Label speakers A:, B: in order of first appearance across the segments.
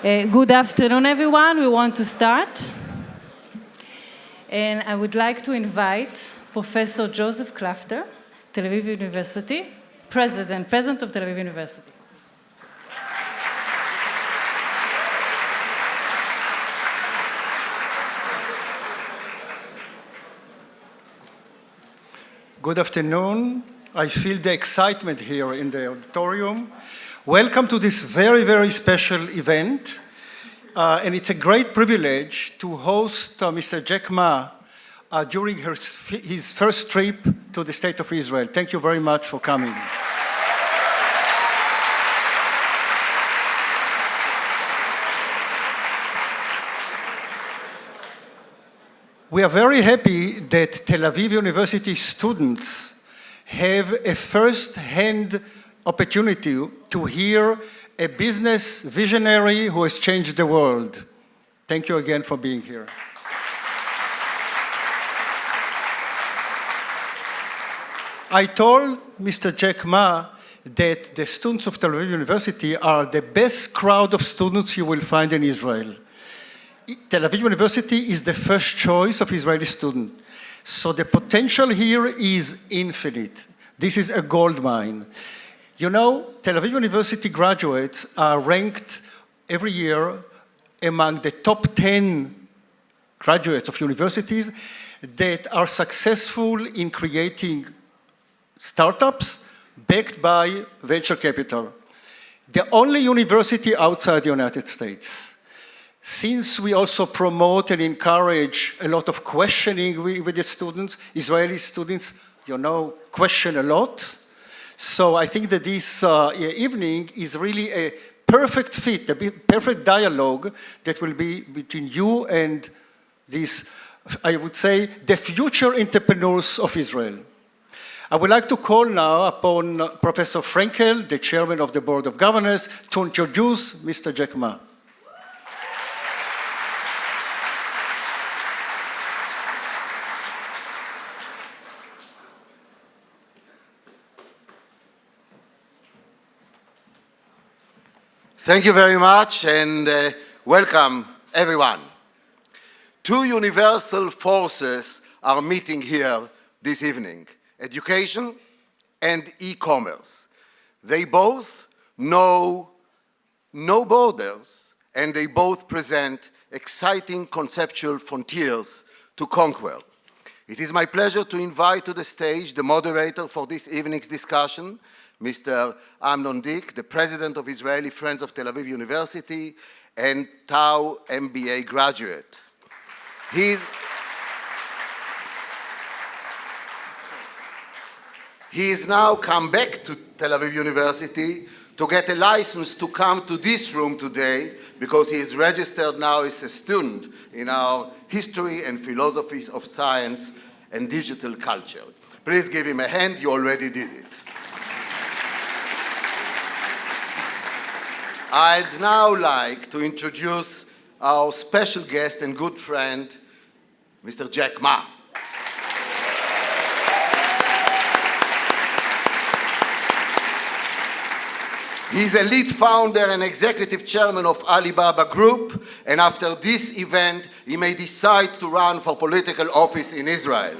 A: Good afternoon, everyone. We want to start. And I would like to invite Professor Joseph Klafter, Tel Aviv University, President of Tel Aviv University.
B: Good afternoon. I feel the excitement here in the auditorium. Welcome to this very, very special event. And it's a great privilege to host Mr. Jack Ma during his first trip to the State of Israel. Thank you very much for coming. We are very happy that Tel Aviv University students have a first-hand opportunity to hear a business visionary who has changed the world. Thank you again for being here. I told Mr. Jack Ma that the students of Tel Aviv University are the best crowd of students you will find in Israel. Tel Aviv University is the first choice of Israeli students. So the potential here is infinite. This is a gold mine. You know, Tel Aviv University graduates are ranked every year among the top 10 graduates of universities that are successful in creating startups backed by venture capital. The only university outside the United States. Since we also promote and encourage a lot of questioning with the students, Israeli students, you know, question a lot. So I think that this evening is really a perfect fit, a perfect dialogue that will be between you and these, I would say, the future entrepreneurs of Israel. I would like to call now upon Professor Frankel, the chairman of the Board of Governors, to introduce Mr. Jack Ma.
C: Thank you very much and welcome everyone. Two universal forces are meeting here this evening, education and e-commerce. They both know no borders and they both present exciting conceptual frontiers to conquer. It is my pleasure to invite to the stage the moderator for this evening's discussion, Mr. Amnon Dick, the president of Israeli Friends of Tel Aviv University and Tau MBA graduate. He is now come back to Tel Aviv University to get a license to come to this room today because he is registered now as a student in our history and philosophies of science and digital culture. Please give him a hand, you already did it. I'd now like to introduce our special guest and good friend, Mr. Jack Ma. He's a lead founder and executive chairman of Alibaba Group, and after this event, he may decide to run for political office in Israel.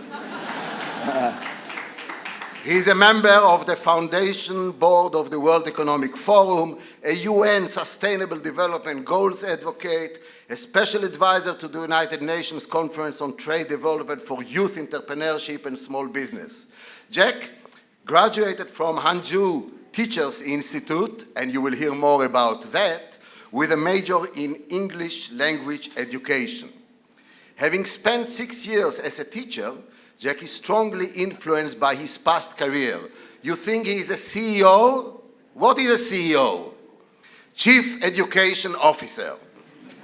C: He is a member of the foundation board of the World Economic Forum, a UN Sustainable Development Goals advocate, a special advisor to the United Nations Conference on Trade Development for Youth Entrepreneurship and Small Business. Jack graduated from Hanju Teachers Institute, and you will hear more about that, with a major in English language education. Having spent 6 years as a teacher, Jack is strongly influenced by his past career. You think he is a CEO? What is a CEO? Chief Education Officer.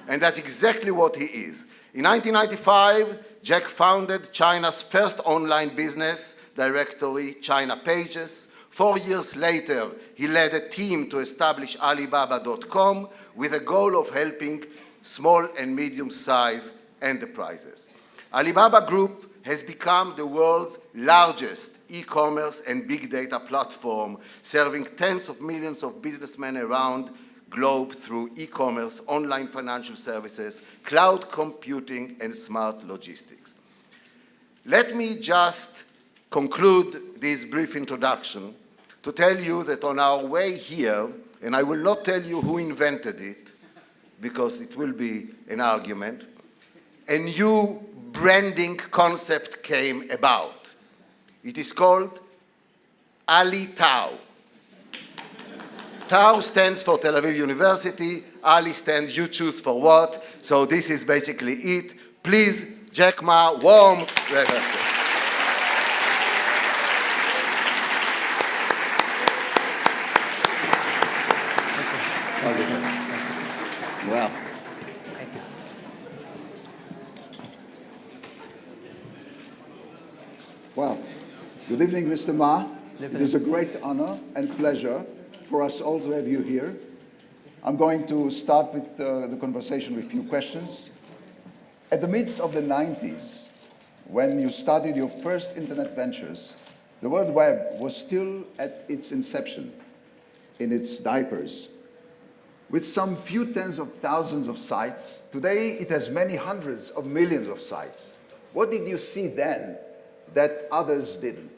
C: And that's exactly what he is. In 1995, Jack founded China's first online business directory, China Pages. 4 years later, he led a team to establish Alibaba.com with a goal of helping small and medium-sized enterprises. Alibaba Group has become the world's largest e-commerce and big data platform, serving tens of millions of businessmen around globe through e-commerce, online financial services, cloud computing, and smart logistics. Let me just conclude this brief introduction to tell you that on our way here, and I will not tell you who invented it, because it will be an argument, a new branding concept came about. It is called Ali Tau. Tau stands for Tel Aviv University, Ali stands you choose for what, so this is basically it. Please, Jack Ma, warm reverence.
D: Well, well, good evening, Mr. Ma. It is a great honor and pleasure for us all to have you here. I'm going to start with the conversation with a few questions. At the midst of the 90s, when you started your first internet ventures, the World Web was still at its inception, in its diapers. With some few tens of thousands of sites, today it has many hundreds of millions of sites. What did you see then that others didn't?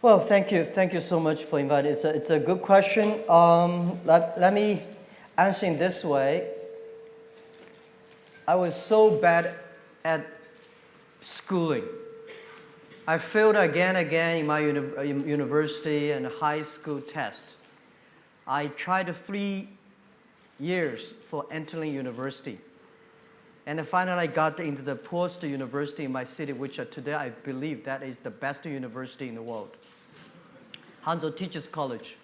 E: Well, thank you so much for inviting. It's a good question. Let me answer in this way. I was so bad at schooling. I failed again in my university and high school test. I tried 3 years for entering university. And then finally I got into the post university in my city, which today I believe that is the best university in the world. Hanzo Teachers College.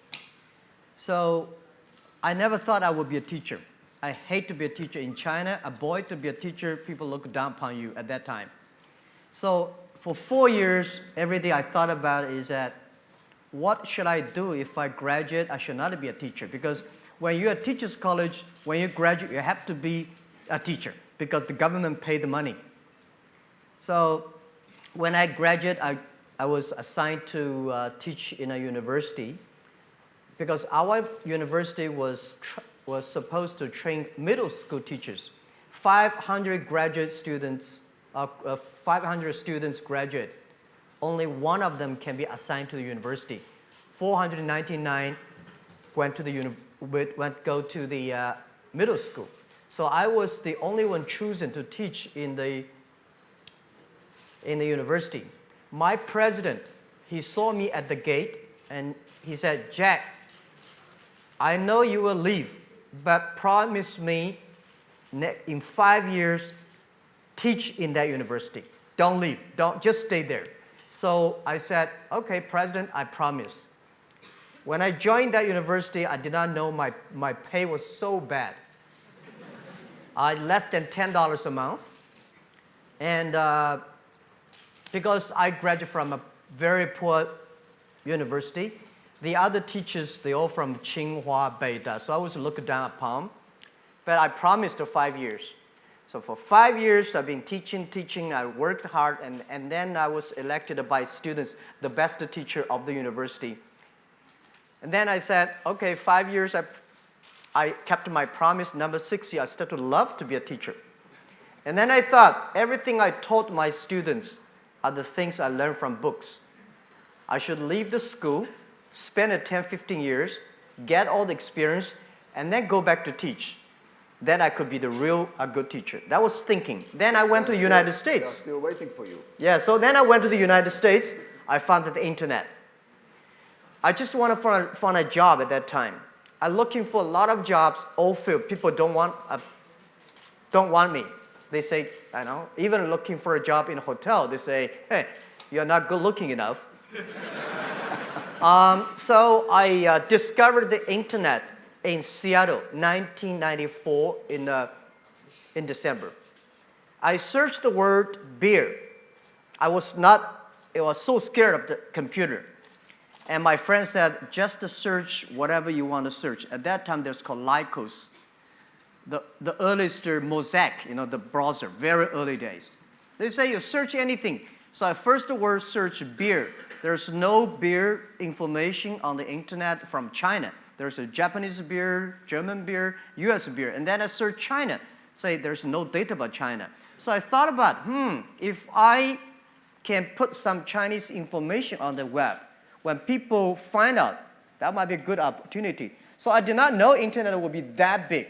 E: So I never thought I would be a teacher. I hate to be a teacher in China. A boy to be a teacher, people look down upon you at that time. So for 4 years, every day I thought about is that what should I do if I graduate? I should not be a teacher, because when you're at teachers college, when you graduate, you have to be a teacher because the government paid the money. So when I graduated, I was assigned to teach in a university because our university was supposed to train middle school teachers. 500 graduate students, 500 students graduate. Only one of them can be assigned to the university. 499 go to the middle school. So I was the only one chosen to teach in the university. My president, he saw me at the gate and he said, "Jack, I know you will leave, but promise me in 5 years, teach in that university. Don't leave, just stay there." So I said, "Okay, President, I promise." When I joined that university, I did not know my pay was so bad. Less than $10 a month. And because I graduated from a very poor university, the other teachers, they all from Tsinghua, Beida, so I was looked down upon. But I promised 5 years. So for 5 years, I've been teaching, I worked hard, and then I was elected by students the best teacher of the university. And then I said, okay, 5 years, I kept my promise. Number 6 year, I started to love to be a teacher. And then I thought, everything I taught my students are the things I learned from books. I should leave the school, spend 10, 15 years, get all the experience, and then go back to teach. Then I could be a good teacher. That was thinking. Then I went to the United States.
D: They're still waiting for you.
E: Yeah, so then I went to the United States. I found the internet. I just wanted to find a job at that time. I'm looking for a lot of jobs, all filled. People don't want me. They say, I know, even looking for a job in a hotel, they say, "Hey, you're not good looking enough." So I discovered the internet in Seattle, 1994 in December. I searched the word beer. I was so scared of the computer. And my friend said, just to search whatever you want to search. At that time, there's called Lycos, the earliest Mosaic, the browser, very early days. They say you search anything. So I first word search beer. There's no beer information on the internet from China. There's a Japanese beer, German beer, US beer. And then I search China, say there's no data about China. So I thought about, if I can put some Chinese information on the web, when people find out, that might be a good opportunity. So I did not know internet would be that big.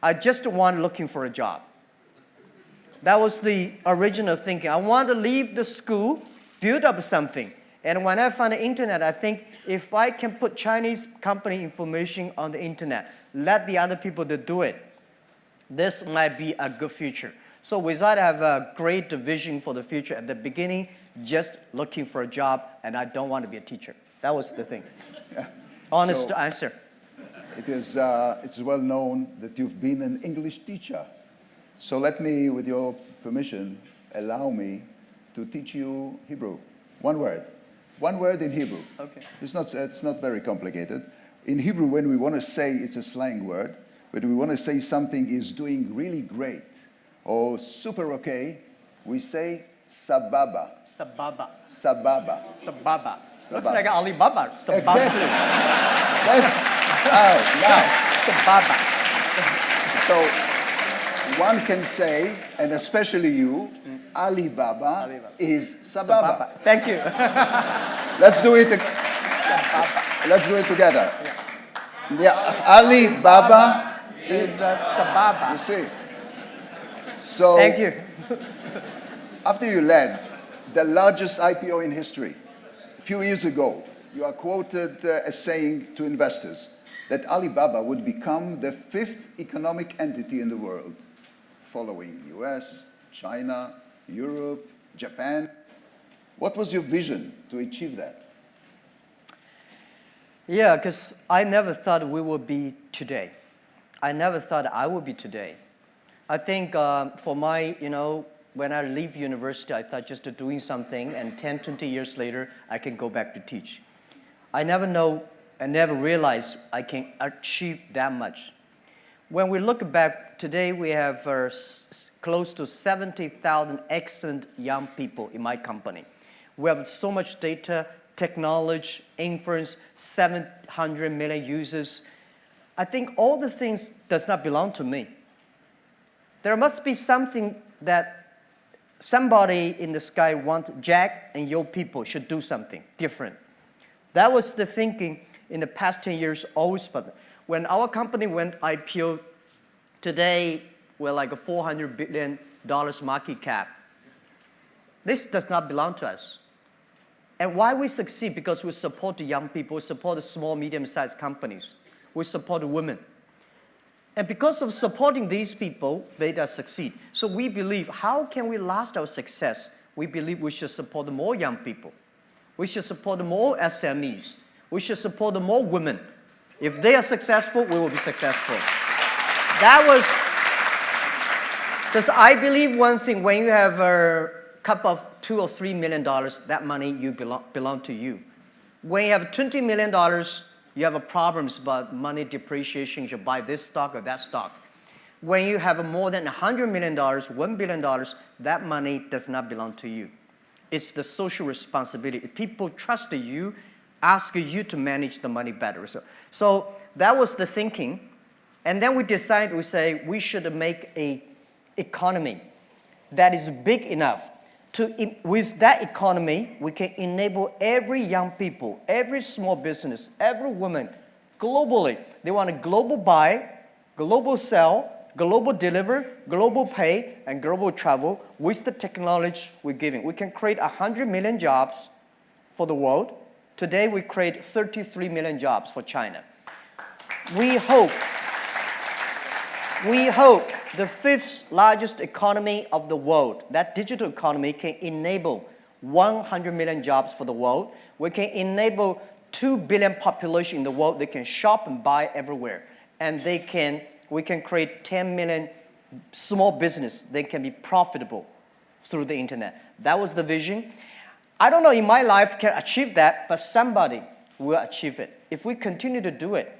E: I just wanted looking for a job. That was the original thinking. I wanted to leave the school, build up something. And when I found the internet, I think if I can put Chinese company information on the internet, let the other people to do it, this might be a good future. So with that, I have a great vision for the future. At the beginning, just looking for a job, and I don't want to be a teacher. That was the thing. Honest answer.
D: It's well known that you've been an English teacher. So let me, with your permission, allow me to teach you Hebrew. One word. One word in Hebrew.
E: Okay.
D: It's not very complicated. In Hebrew, when we want to say, it's a slang word, but we want to say something is doing really great or super okay, we say sababa.
E: Sababa.
D: Sababa.
E: Sababa. Looks like Alibaba. Sababa.
D: Exactly. That's now.
E: Sababa.
D: So one can say, and especially you, Alibaba is sababa.
E: Thank you.
D: Let's do it. Let's do it together. Yeah, Alibaba
E: is sababa.
D: You see. So
E: Thank you.
D: after you led the largest IPO in history, a few years ago, you are quoted as saying to investors that Alibaba would become the 5th economic entity in the world, following US, China, Europe, Japan. What was your vision to achieve that?
E: Yeah, because I never thought we would be today. I never thought I would be today. I think for my, when I leave university, I thought just doing something, and 10, 20 years later, I can go back to teach. I never realized I can achieve that much. When we look back, today we have close to 70,000 excellent young people in my company. We have so much data, technology, inference, 700 million users. I think all the things does not belong to me. There must be something that somebody in the sky wants. Jack and your people should do something different. That was the thinking in the past 10 years always. But when our company went IPO, today we're like a $400 billion market cap. This does not belong to us. And why we succeed? Because we support the young people, we support the small, medium-sized companies, we support the women. And because of supporting these people, they succeed. So we believe, how can we last our success? We believe we should support more young people. We should support more SMEs. We should support more women. If they are successful, we will be successful. That was, because I believe one thing, when you have a cup of $2 or $3 million, that money belong to you. When you have $20 million, you have problems about money depreciation, you should buy this stock or that stock. When you have more than $100 million, $1 billion, that money does not belong to you. It's the social responsibility. People trust you, ask you to manage the money better. So that was the thinking. And then we decided, we say, we should make an economy that is big enough with that economy, we can enable every young people, every small business, every woman, globally. They want a global buy, global sell, global deliver, global pay, and global travel with the technology we're giving. We can create 100 million jobs for the world. Today, we create 33 million jobs for China. We hope the 5th largest economy of the world, that digital economy, can enable 100 million jobs for the world. We can enable 2 billion population in the world. They can shop and buy everywhere. And we can create 10 million small business. They can be profitable through the internet. That was the vision. I don't know in my life can achieve that, but somebody will achieve it. If we continue to do it,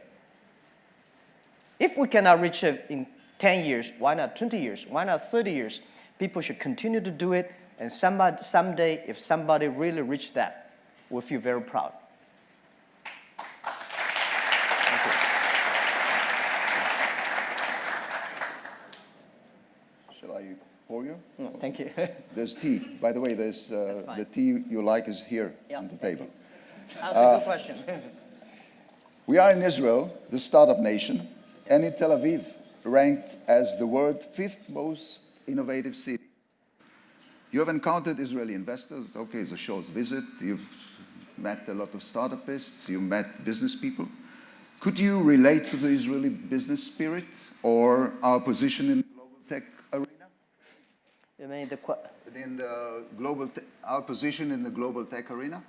E: if we cannot reach it in 10 years, why not 20 years? Why not 30 years? People should continue to do it, and someday, if somebody really reach that, we'll feel very proud.
D: you?
E: No, thank you.
D: There's tea. By the way, there's
E: fine.
D: the tea you like is here
E: Yeah,
D: on the
E: thank
D: table.
E: That's a good question.
D: We are in Israel, the startup nation, and in Tel Aviv, ranked as the world's fifth most innovative city. You have encountered Israeli investors. Okay, it's a short visit. You've met a lot of startupists. You met business people. Could you relate to the Israeli business spirit or our position in the global tech arena?
E: You mean
D: Our position in the global tech arena?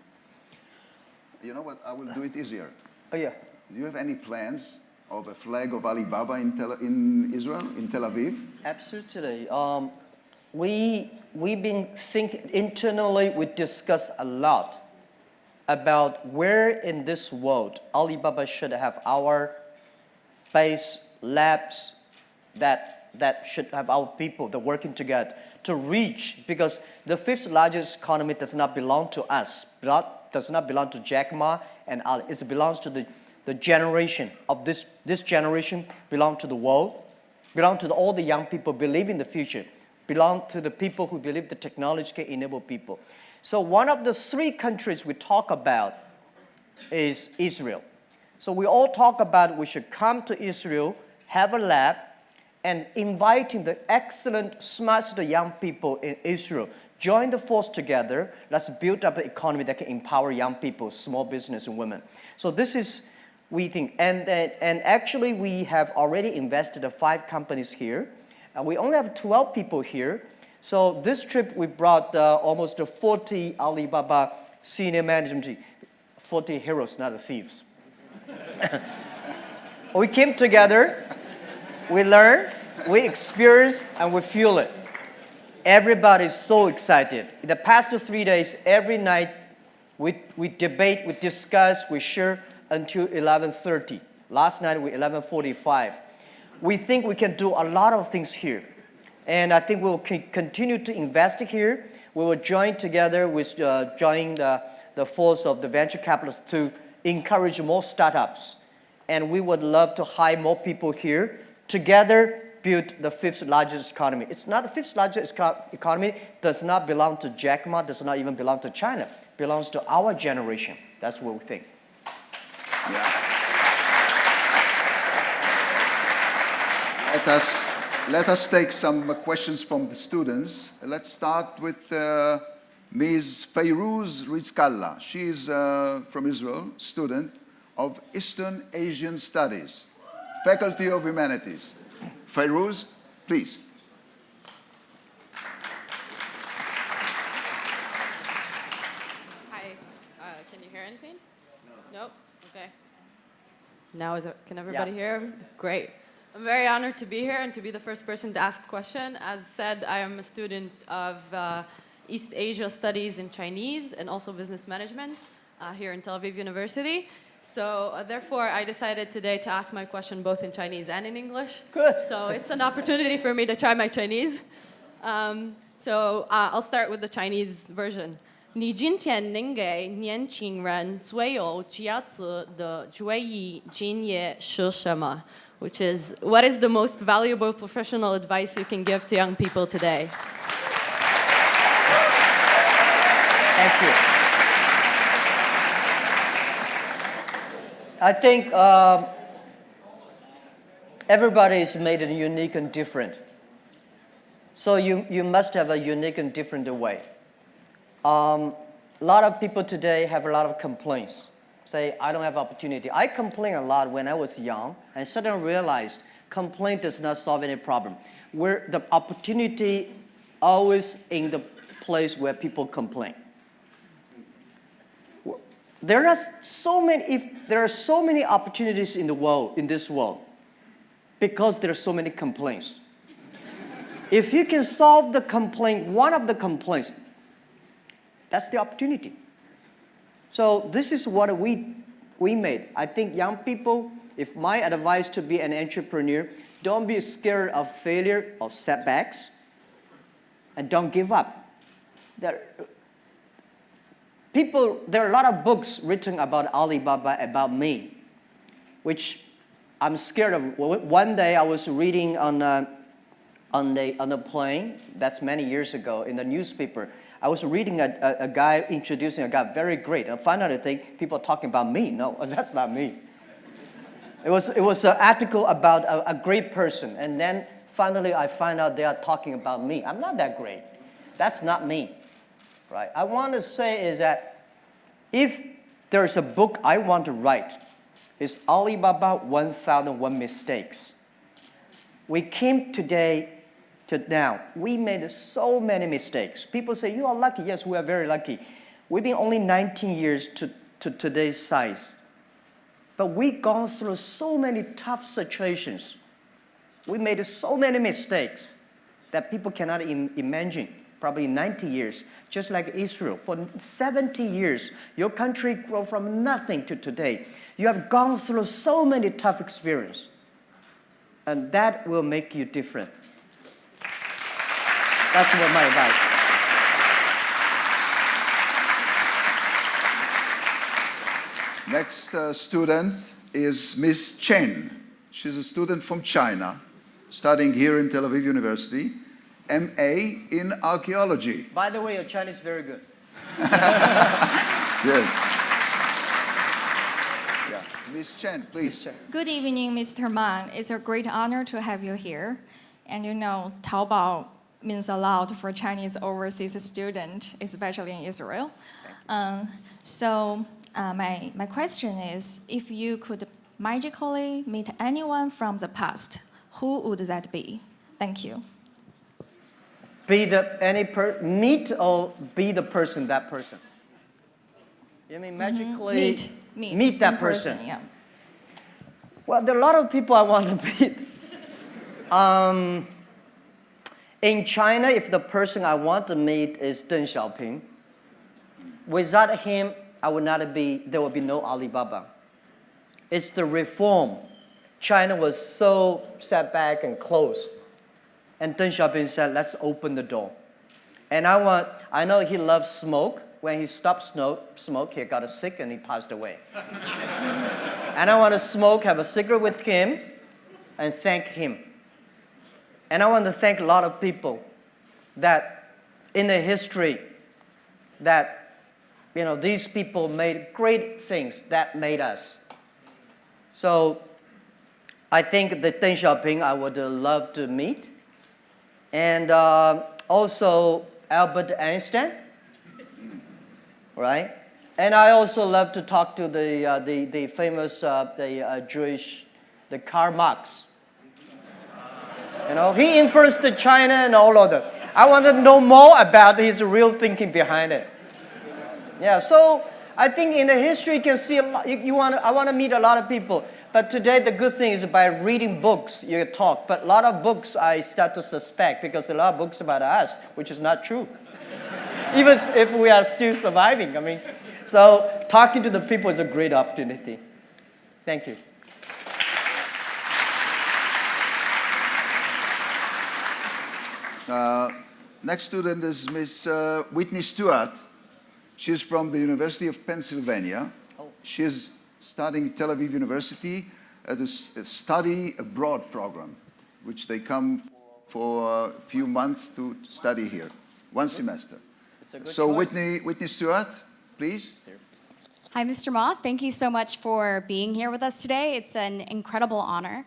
D: You know what? I will do it easier.
E: Oh, yeah.
D: Do you have any plans of a flag of Alibaba in Israel, in Tel Aviv?
E: Absolutely. We've been thinking internally, we discuss a lot about where in this world Alibaba should have our base labs that should have our people that working together to reach, because the fifth largest economy does not belong to us, does not belong to Jack Ma and Ali. It belongs to the generation of this generation, belong to the world, belong to all the young people believe in the future, belong to the people who believe the technology can enable people. So one of the three countries we talk about is Israel. So we all talk about we should come to Israel, have a lab, and inviting the excellent, smart young people in Israel, join the force together. Let's build up an economy that can empower young people, small business, and women. So this is, we think, and actually we have already invested in 5 companies here. We only have 12 people here. So this trip we brought almost 40 Alibaba senior management team, 40 heroes, not the thieves. We came together, we learn, we experience, and we feel it. Everybody is so excited. In the past 3 days, every night, we debate, we discuss, we share until 11:30. Last night, we 11:45. We think we can do a lot of things here. And I think we'll continue to invest here. We will join together with join the force of the venture capitalists to encourage more startups. And we would love to hire more people here. Together, build the 5th largest economy. It's not the 5th largest economy, does not belong to Jack Ma, does not even belong to China. Belongs to our generation. That's what we think.
D: Yeah. Let us take some questions from the students. Let's start with Ms. Fayrouz Rizkallah. She is from Israel, student of Eastern Asian Studies, Faculty of Humanities. Fayrouz, please.
F: Hi, can you hear anything? No. Nope? Okay. Now can everybody hear? Great. I'm very honored to be here and to be the first person to ask a question. As said, I am a student of East Asia Studies in Chinese and also Business Management here in Tel Aviv University. So therefore, I decided today to ask my question both in Chinese and in English.
E: Good.
F: So it's an opportunity for me to try my Chinese. So I'll start with the Chinese version. 你今天能给年轻人最有价值的专业经验是什么? Which is, what is the most valuable professional advice you can give to young people today?
E: Thank you. I think everybody is made unique and different. So you must have a unique and different way. A lot of people today have a lot of complaints. Say, I don't have opportunity. I complain a lot when I was young and suddenly realized complaint does not solve any problem. Where the opportunity always in the place where people complain. There are so many opportunities in the world, in this world, because there are so many complaints. If you can solve the complaint, one of the complaints, that's the opportunity. So this is what we made. I think young people, if my advice to be an entrepreneur, don't be scared of failure, of setbacks, and don't give up. There are a lot of books written about Alibaba, about me, which I'm scared of. One day I was reading on on a plane, that's many years ago, in the newspaper. I was reading a guy introducing a guy, very great. And finally, I think people are talking about me. No, that's not me. It was an article about a great person. And then finally, I find out they are talking about me. I'm not that great. That's not me, right? I want to say is that if there's a book I want to write, it's Alibaba 1001 Mistakes. We came today to now. We made so many mistakes. People say, you are lucky. Yes, we are very lucky. We've been only 19 years to today's size. But we've gone through so many tough situations. We made so many mistakes that people cannot imagine. Probably 90 years, just like Israel. For 70 years, your country grew from nothing to today. You have gone through so many tough experiences. And that will make you different. That's what my advice.
D: Next student is Miss Chen. She's a student from China, studying here in Tel Aviv University, MA in archaeology.
E: By the way, your Chinese is very good.
D: Yes. Yeah. Miss Chen, please.
G: Good evening, Mr. Ma. It's a great honor to have you here. And you know, Taobao means a lot for Chinese overseas students, especially in Israel. My question is, if you could magically meet anyone from the past, who would that be? Thank you.
E: Meet or be the person, that person? You mean magically
G: Meet
E: that
G: in
E: person?
G: Yeah.
E: Well, there are a lot of people I want to meet. In China, if the person I want to meet is Deng Xiaoping, without him, there would be no Alibaba. It's the reform. China was so set back and closed. And Deng Xiaoping said, let's open the door. And I know he loves smoke. When he stopped smoke, he got sick and he passed away. And I want to have a cigarette with him and thank him. And I want to thank a lot of people that in the history that, these people made great things that made us. So I think that Deng Xiaoping I would love to meet. And also Albert Einstein, right? And I also love to talk to the famous Jewish, Karl Marx. He influenced China and all of that. I want to know more about his real thinking behind it. Yeah, so I think in the history you can see a lot. I want to meet a lot of people. But today the good thing is by reading books you talk. But a lot of books I start to suspect because a lot of books about us, which is not true. Even if we are still surviving. So talking to the people is a great opportunity. Thank you.
D: Next student is Miss Whitney Stewart. She's from the University of Pennsylvania. She's studying at Tel Aviv University at a study abroad program, which they come for a few months to study here, one semester. So Whitney Stewart, please.
H: Hi, Mr. Ma. Thank you so much for being here with us today. It's an incredible honor.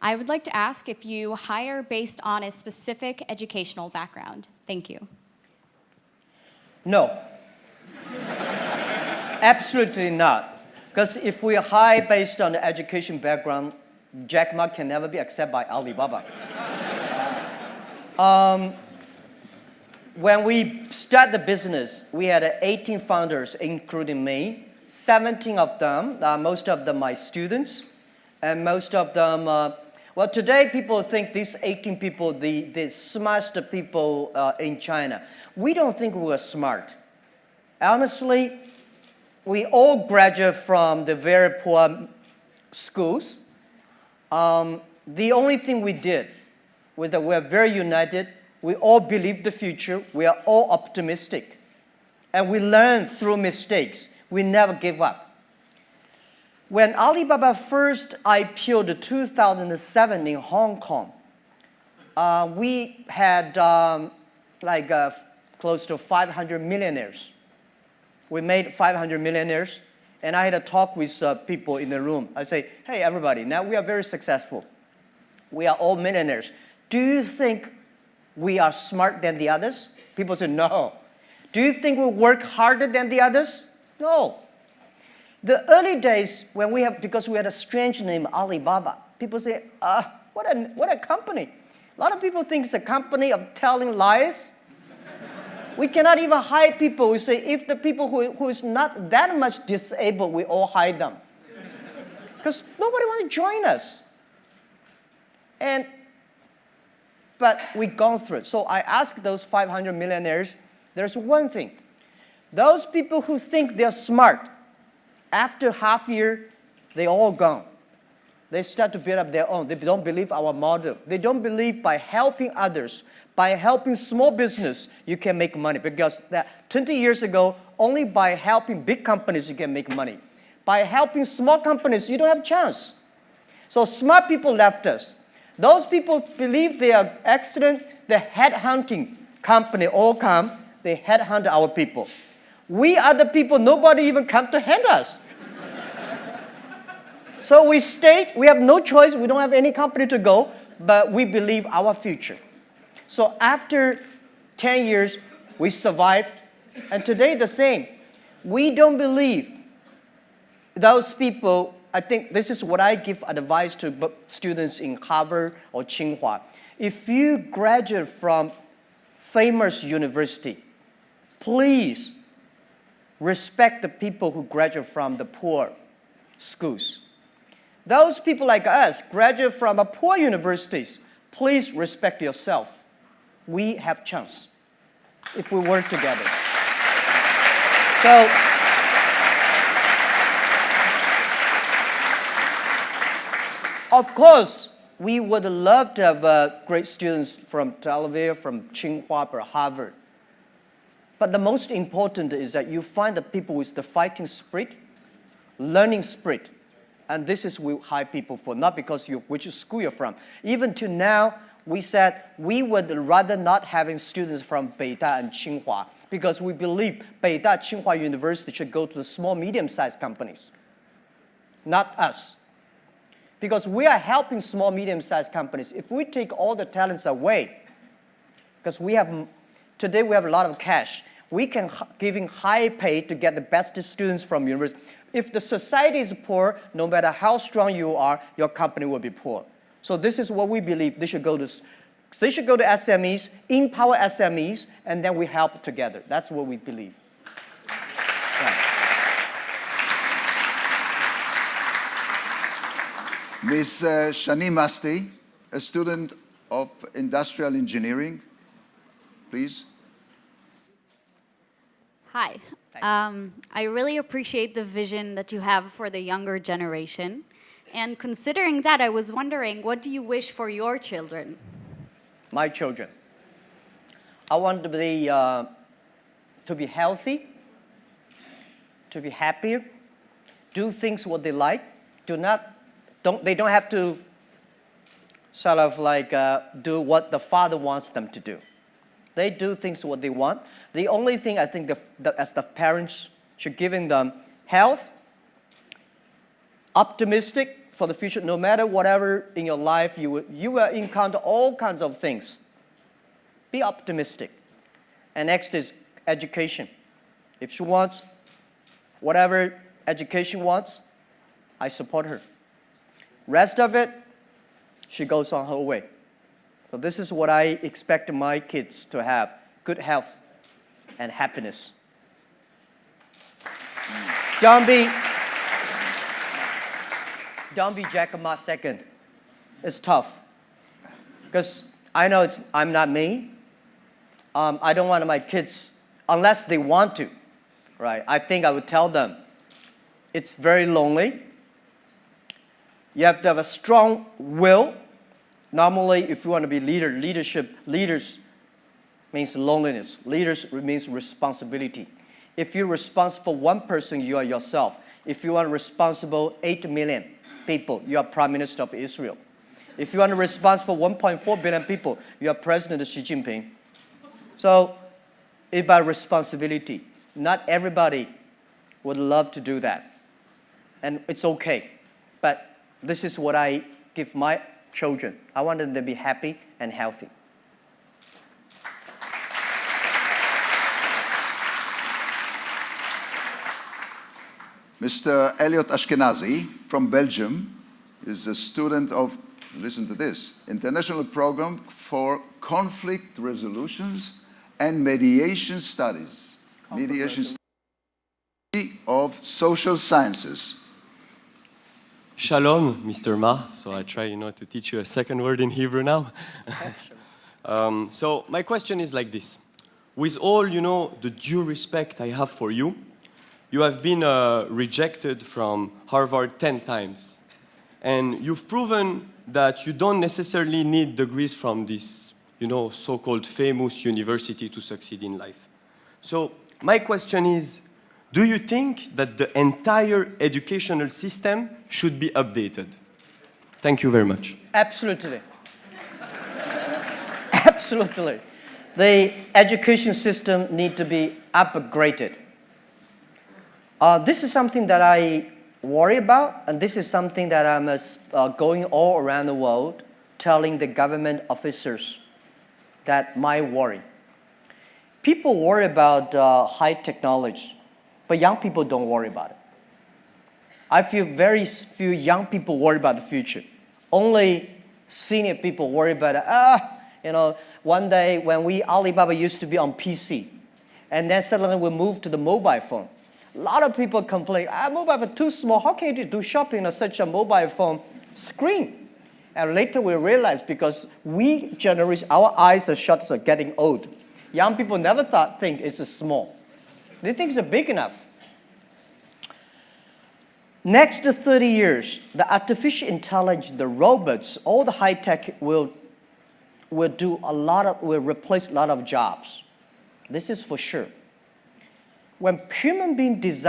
H: I would like to ask if you hire based on a specific educational background. Thank you.
E: No. Absolutely not. Because if we hire based on the education background, Jack Ma can never be accepted by Alibaba. When we started the business, we had 18 founders, including me. 17 of them, most of them my students, and most of them, today people think these 18 people, the smartest people in China. We don't think we're smart. Honestly, we all graduate from the very poor schools. The only thing we did was that we're very united. We all believe the future. We are all optimistic. And we learn through mistakes. We never give up. When Alibaba first IPO'd in 2007 in Hong Kong, we had close to 500 millionaires. We made 500 millionaires, and I had a talk with people in the room. I say, hey, everybody, now we are very successful. We are all millionaires. Do you think we are smarter than the others? People say, no. Do you think we work harder than the others? No. The early days, because we had a strange name, Alibaba, people say, what a company. A lot of people think it's a company of telling lies. We cannot even hire people. We say, if the people who is not that much disabled, we all hire them. Because nobody wants to join us. But we've gone through it. So I asked those 500 millionaires, there's one thing. Those people who think they're smart, after half year, they all gone. They start to build up their own. They don't believe our model. They don't believe by helping others, by helping small business, you can make money. Because 20 years ago, only by helping big companies, you can make money. By helping small companies, you don't have a chance. So smart people left us. Those people believe they are excellent. The headhunting company all come. They headhunt our people. We are the people, nobody even come to hunt us. So we stayed. We have no choice. We don't have any company to go, but we believe our future. So after 10 years, we survived. And today the same. We don't believe those people. I think this is what I give advice to students in Harvard or Tsinghua. If you graduate from famous university, please respect the people who graduate from the poor schools. Those people like us graduate from poor universities. Please respect yourself. We have chance if we work together. So, of course, we would love to have great students from Tel Aviv, from Tsinghua, or Harvard. But the most important is that you find the people with the fighting spirit, learning spirit. And this is what we hire people for, not because which school you're from. Even to now, we said we would rather not having students from Beida and Tsinghua because we believe Beida, Tsinghua University should go to the small, medium-sized companies, not us. Because we are helping small, medium-sized companies. If we take all the talents away, because today we have a lot of cash, we can giving high pay to get the best students from university. If the society is poor, no matter how strong you are, your company will be poor. So this is what we believe. They should go to SMEs, empower SMEs, and then we help together. That's what we believe.
D: Ms. Shani Masti, a student of industrial engineering, please.
I: Hi. I really appreciate the vision that you have for the younger generation. And considering that, I was wondering, what do you wish for your children?
E: My children. I want them to be healthy, to be happier, do things what they like. They don't have to sort of do what the father wants them to do. They do things what they want. The only thing I think as the parents should giving them health, optimistic for the future. No matter whatever in your life, you will encounter all kinds of things. Be optimistic. And next is education. If she wants whatever education wants, I support her. Rest of it, she goes on her way. So this is what I expect my kids to have: good health and happiness. Don't be Jack Ma second. It's tough. Because I know I'm not me. I don't want my kids, unless they want to, right? I think I would tell them, it's very lonely. You have to have a strong will. Normally, if you want to be leaders means loneliness. Leaders means responsibility. If you're responsible for one person, you are yourself. If you are responsible 8 million people, you are Prime Minister of Israel. If you want to respond for 1.4 billion people, you are President Xi Jinping. So it's about responsibility. Not everybody would love to do that. And it's okay. But this is what I give my children. I want them to be happy and healthy.
D: Mr. Elliot Ashkenazi from Belgium is a student of, listen to this, International Program for Conflict Resolutions and Mediation Studies. Mediation Studies of Social Sciences.
J: Shalom, Mr. Ma. So I try, to teach you a second word in Hebrew now. So my question is like this. With all, the due respect I have for you, you have been rejected from Harvard 10 times. And you've proven that you don't necessarily need degrees from this, so-called famous university to succeed in life. So my question is, do you think that the entire educational system should be updated? Thank you very much.
E: Absolutely. Absolutely. The education system needs to be upgraded. This is something that I worry about, and this is something that I'm going all around the world telling the government officers that my worry. People worry about high technology, but young people don't worry about it. I feel very few young people worry about the future. Only senior people worry about it. One day when Alibaba used to be on PC, and then suddenly we moved to the mobile phone. A lot of people complain, mobile phone too small. How can you do shopping on such a mobile phone screen? And later we realized because our eyes are shut, so getting old. Young people never think it's small. They think it's big enough. Next 30 years, the artificial intelligence, the robots, all the high tech will replace a lot of jobs. This is for sure. When human beings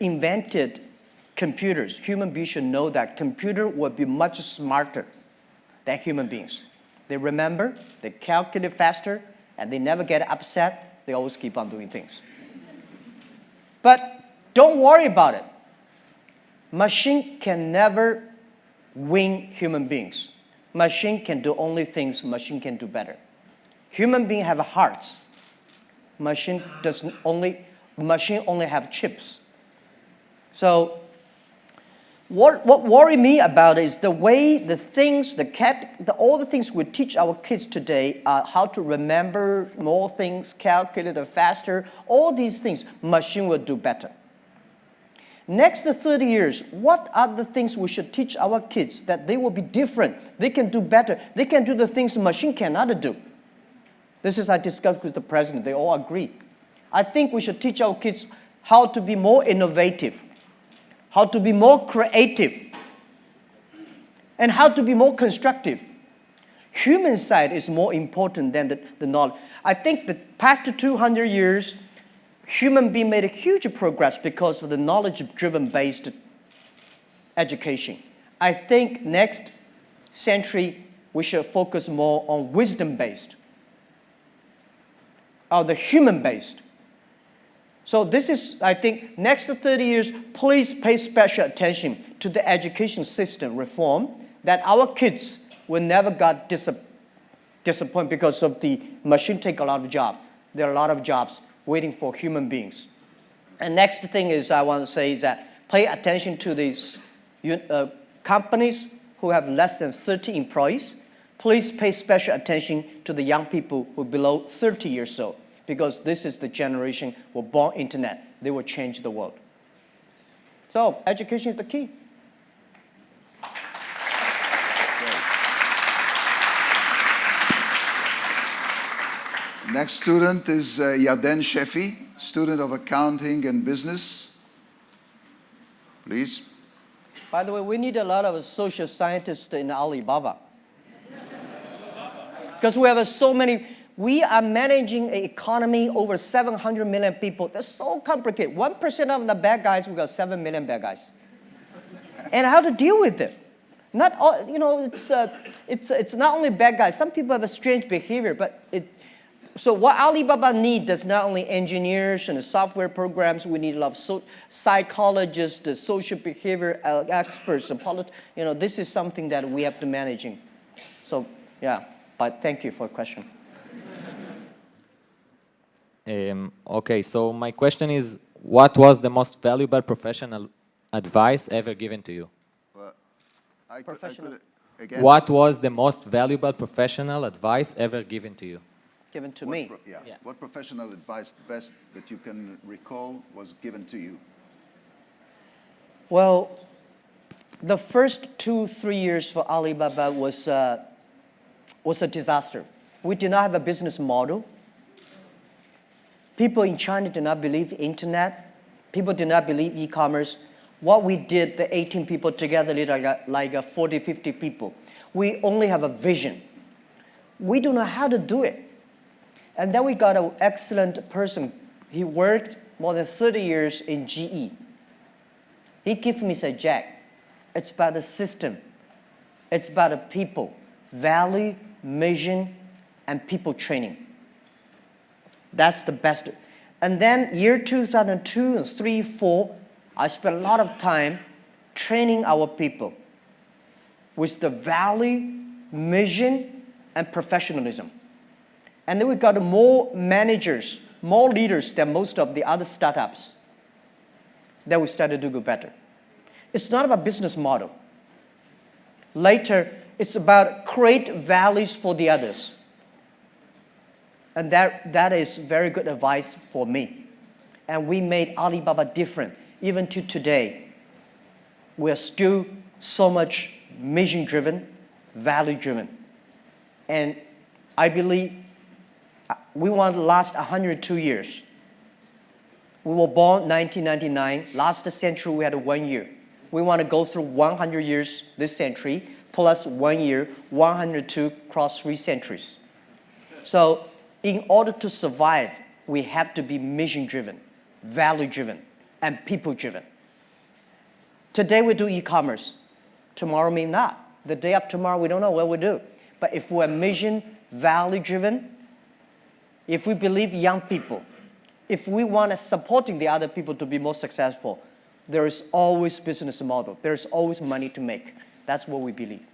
E: invented computers, human beings should know that computer will be much smarter than human beings. They remember, they calculate faster, and they never get upset. They always keep on doing things. But don't worry about it. Machine can never win human beings. Machine can do only things machine can do better. Human beings have hearts. Machine only have chips. So what worry me about is the way all the things we teach our kids today, how to remember more things, calculate it faster, all these things, machine will do better. Next 30 years, what are the things we should teach our kids that they will be different, they can do better, they can do the things machine cannot do? This is I discussed with the president, they all agree. I think we should teach our kids how to be more innovative, how to be more creative, and how to be more constructive. Human side is more important than the knowledge. I think the past 200 years, human being made a huge progress because of the knowledge-driven based education. I think next century, we should focus more on wisdom-based, or the human-based. So this is, I think, next 30 years, please pay special attention to the education system reform that our kids will never get disappointed because of the machine take a lot of jobs. There are a lot of jobs waiting for human beings. And next thing is I want to say is that pay attention to these companies who have less than 30 employees. Please pay special attention to the young people who are below 30 years old, because this is the generation who were born internet. They will change the world. So education is the key.
D: Next student is Yarden Shefi, student of accounting and business. Please.
E: By the way, we need a lot of social scientists in Alibaba. Because we have so many. We are managing an economy over 700 million people. That's so complicated. 1% of the bad guys, we got 7 million bad guys. And how to deal with it? Not all, you know, it's not only bad guys. Some people have a strange behavior, but so what Alibaba needs is not only engineers and software programs. We need a lot of psychologists, the social behavior experts, and you know, this is something that we have to managing. So yeah, but thank you for the question.
K: Okay, so my question is, what was the most valuable professional advice ever given to you?
D: Again?
K: What was the most valuable professional advice ever given to you?
E: Given to me.
D: Yeah. What professional advice, the best that you can recall, was given to you?
E: Well, the first 2-3 years for Alibaba was a disaster. We did not have a business model. People in China did not believe internet. People did not believe e-commerce. What we did, the 18 people together, like 40, 50 people, we only have a vision. We don't know how to do it. And then we got an excellent person. He worked more than 30 years in GE. He gave me, said, Jack, it's about the system. It's about the people, value, mission, and people training. That's the best. And then year 2002 and 3, 4, I spent a lot of time training our people with the value, mission, and professionalism. And then we got more managers, more leaders than most of the other startups. Then we started to go better. It's not about business model. Later, it's about create values for the others. And that is very good advice for me. And we made Alibaba different. Even to today, we are still so much mission-driven, value-driven. And I believe we want to last 102 years. We were born 1999. Last century, we had 1 year. We want to go through 100 years this century, plus 1 year, 102 cross 3 centuries. So in order to survive, we have to be mission-driven, value-driven, and people-driven. Today we do e-commerce. Tomorrow may not. The day after tomorrow, we don't know what we do. But if we're mission, value-driven, if we believe young people, if we want to supporting the other people to be more successful, there is always business model. There is always money to make. That's what we believe.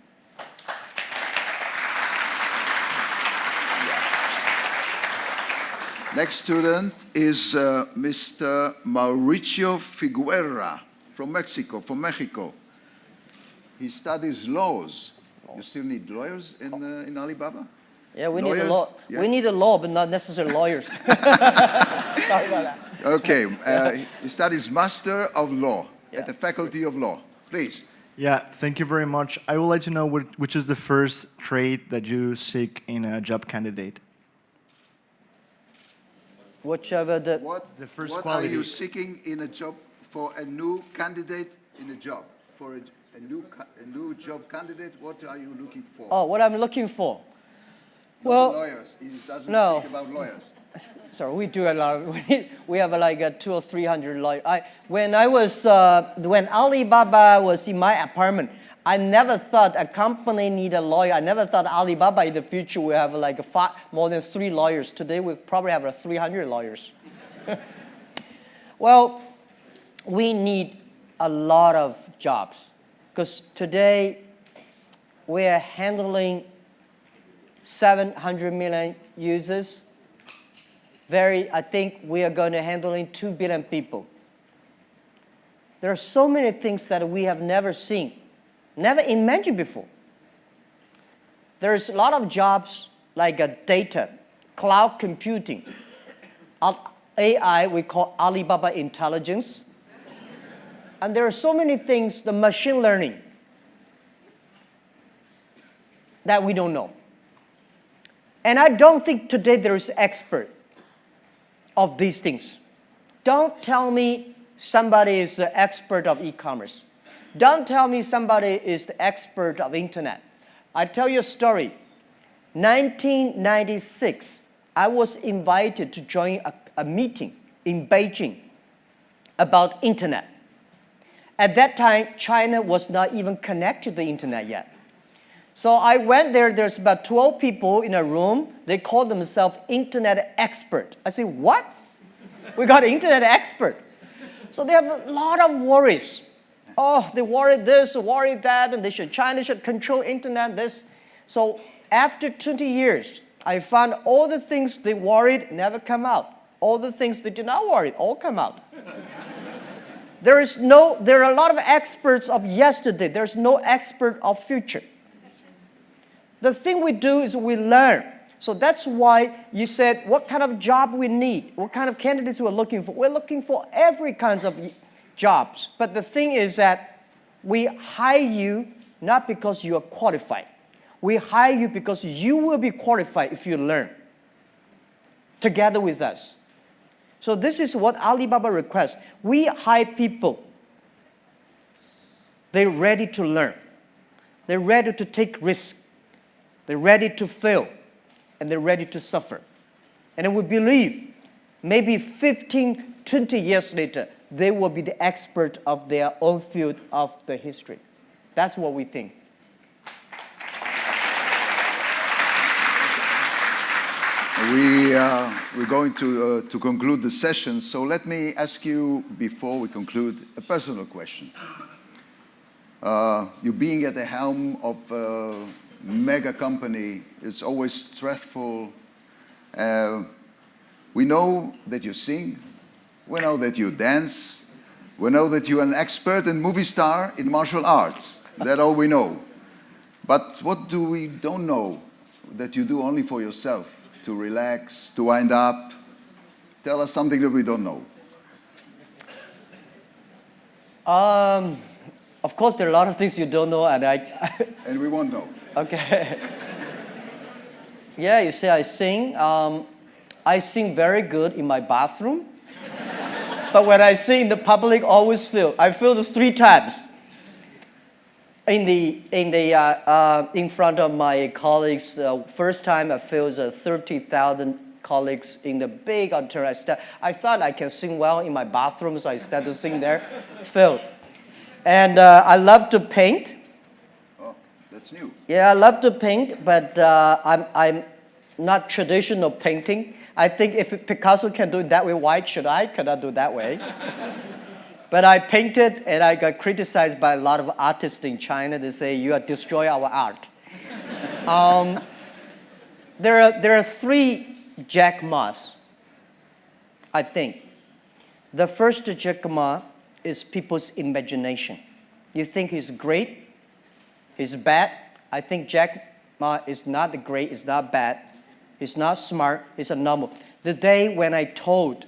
D: Next student is Mr. Mauricio Figuera from Mexico. He studies laws. You still need lawyers in Alibaba?
E: Yeah, we
D: lawyers?
E: need a law.
D: Yeah.
E: We need a law, but not necessarily lawyers. Sorry about that.
D: Okay, he studies Master of Law at the Faculty of Law. Please.
L: Yeah, thank you very much. I would like to know which is the first trait that you seek in a job candidate.
E: Whichever the
L: The first
D: what
L: quality.
D: are you seeking in a job for a new candidate in a job? For a new job candidate, what are you looking for?
E: Oh, what I'm looking for.
D: Not
E: Well,
D: lawyers. He doesn't
E: no.
D: speak about lawyers.
E: Sorry, we do a lot. We have like 200 or 300 lawyers. When Alibaba was in my apartment, I never thought a company need a lawyer. I never thought Alibaba in the future will have like more than 3 lawyers. Today we probably have 300 lawyers. Well, we need a lot of jobs because today we are handling 700 million users. I think we are going to handling 2 billion people. There are so many things that we have never seen, never imagined before. There's a lot of jobs like data, cloud computing, AI, we call Alibaba Intelligence. And there are so many things, the machine learning, that we don't know. And I don't think today there is expert of these things. Don't tell me somebody is the expert of e-commerce. Don't tell me somebody is the expert of internet. I tell you a story. 1996, I was invited to join a meeting in Beijing about internet. At that time, China was not even connected to the internet yet. So I went there, there's about 12 people in a room. They call themselves internet expert. I say, what? We got an internet expert. So they have a lot of worries. Oh, they worry this, worry that, and China should control internet, this. So after 20 years, I found all the things they worried never come out. All the things they did not worry, all come out. There are a lot of experts of yesterday. There's no expert of future. The thing we do is we learn. So that's why you said, what kind of job we need, what kind of candidates we're looking for. We're looking for every kinds of jobs. But the thing is that we hire you not because you are qualified. We hire you because you will be qualified if you learn together with us. So this is what Alibaba requests. We hire people. They're ready to learn. They're ready to take risks. They're ready to fail. And they're ready to suffer. And then we believe maybe 15, 20 years later, they will be the expert of their own field of the history. That's what we think.
D: We're going to conclude the session, so let me ask you, before we conclude, a personal question. You being at the helm of a mega company is always stressful. We know that you sing, we know that you dance, we know that you're an expert and movie star in martial arts. That's all we know. But what do we don't know that you do only for yourself? To relax, to wind up. Tell us something that we don't know.
E: Of course, there are a lot of things you don't know, and
D: and we won't know.
E: Okay. Yeah, you say I sing. I sing very good in my bathroom. But when I sing in the public, always I feel the 3 times. In front of my colleagues, first time I feel 30,000 colleagues in the big auditorium. I thought I can sing well in my bathroom, so I started to sing there, filled. And I love to paint.
D: Oh, that's new.
E: Yeah, I love to paint, but I'm not traditional painting. I think if Picasso can do it that way, why should I cannot do it that way? But I painted, and I got criticized by a lot of artists in China. They say, you are destroying our art. There are 3 Jack Ma's, I think. The first Jack Ma is people's imagination. You think he's great, he's bad. I think Jack Ma is not great, he's not bad, he's not smart, he's a normal. The day when I told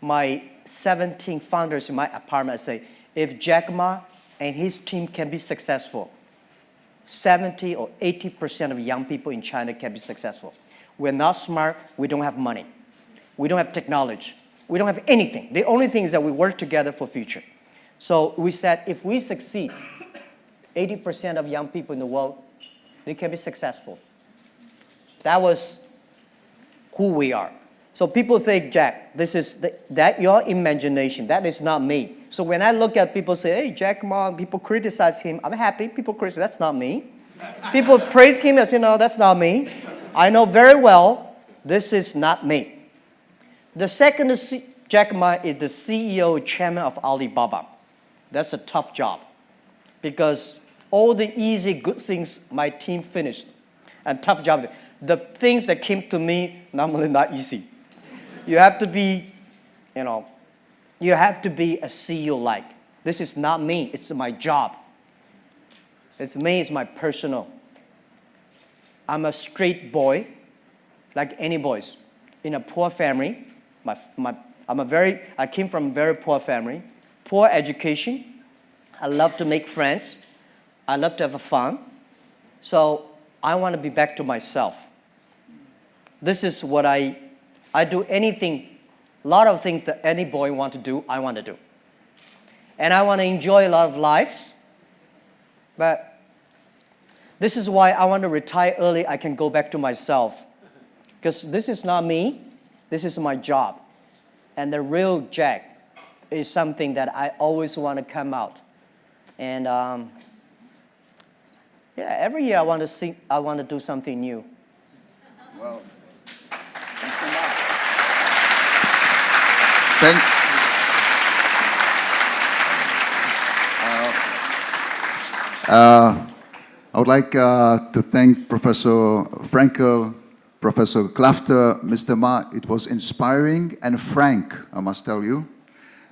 E: my 17 founders in my apartment, I say, if Jack Ma and his team can be successful, 70 or 80% of young people in China can be successful. We're not smart, we don't have money. We don't have technology. We don't have anything. The only thing is that we work together for future. So we said, if we succeed, 80% of young people in the world, they can be successful. That was who we are. So people say, Jack, this is that your imagination. That is not me. So when I look at people say, hey, Jack Ma, people criticize him. I'm happy. People criticize. That's not me. People praise him and say, no, that's not me. I know very well this is not me. The second Jack Ma is the CEO, chairman of Alibaba. That's a tough job because all the easy, good things my team finished. And tough job. The things that came to me, normally not easy. You have to be, you have to be a CEO-like. This is not me, it's my job. It's me, it's my personal. I'm a straight boy, like any boys, in a poor family. I came from a very poor family, poor education. I love to make friends. I love to have fun. So I want to be back to myself. This is what I do anything, a lot of things that any boy want to do, I want to do. And I want to enjoy a lot of lives. But this is why I want to retire early. I can go back to myself. Because this is not me. This is my job. And the real Jack is something that I always want to come out And yeah, every year I want to do something new.
D: Well, Mr. Ma. Thank I would like to thank Professor Frankel, Professor Klafter, Mr. Ma. It was inspiring and frank, I must tell you.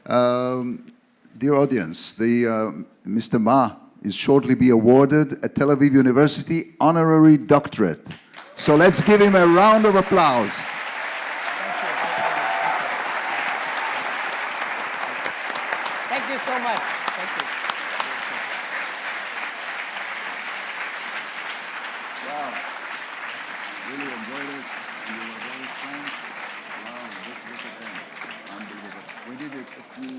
D: Dear audience, Mr. Ma is shortly be awarded a Tel Aviv University honorary doctorate. So let's give him a round of applause.
E: Thank you so much. Thank you.
D: Wow. Really enjoyed it. You were very frank. Wow, look at them. Unbelievable. We did a few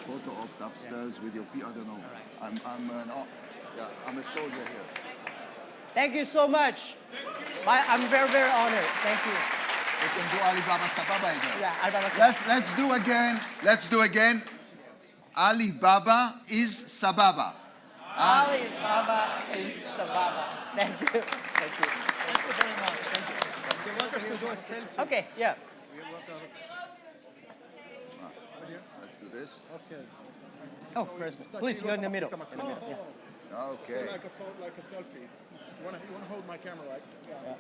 D: photo ops upstairs with your I don't know. I'm a soldier here.
E: Thank you so much. I'm very, very honored. Thank you.
D: We can do Alibaba Sababa again.
E: Yeah, Alibaba Sababa.
D: Let's do again. Let's do again. Alibaba is Sababa.
E: Alibaba is Sababa. Thank you. Thank you. Thank you very much. Thank you.
B: They want us to do a selfie.
E: Okay, yeah.
D: Let's do this.
B: Okay.
E: Oh, please, you're in the middle. Yeah.
D: Okay.
M: Like a selfie. You want to hold my camera, right? Yeah.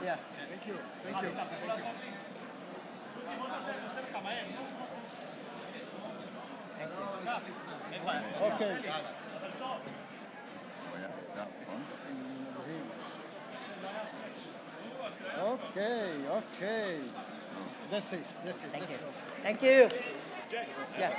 E: Yeah.
M: Thank you. Thank you.
B: Okay. Okay. That's it.
E: Thank you. Thank you. Yeah.